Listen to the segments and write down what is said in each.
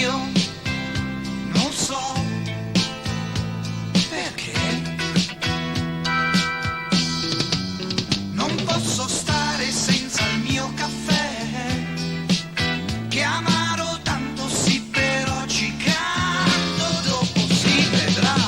Io non so perché non posso stare senza il mio caffè, che amaro tanto sì, però ci canto, dopo si vedrà.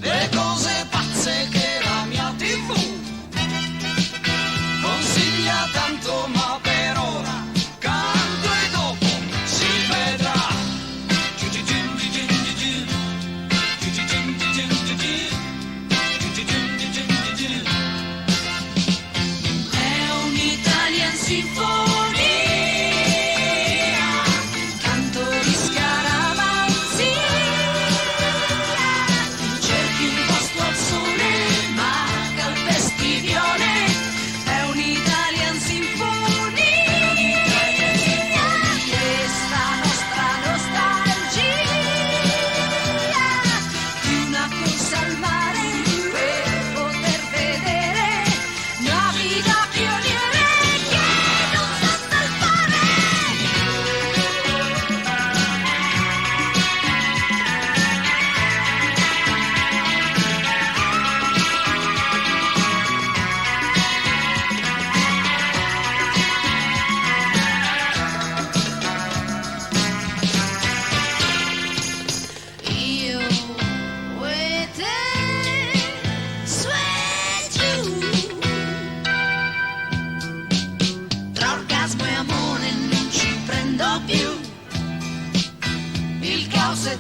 Le cose pazze che la mia TV consiglia tanto, ma per ora canto e dopo si vedrà. È un'Italian Sinfonia, canto di scaramanzia. Cerchi un posto al sole, ma calpesti viole. È un'Italian Sinfonia, questa nostra nostalgia di una corsa al mare per poter vedere una vita pioniere che non sa salvare. Io e te, sweet you, tra orgasmo e amore non ci prendo più, il caos è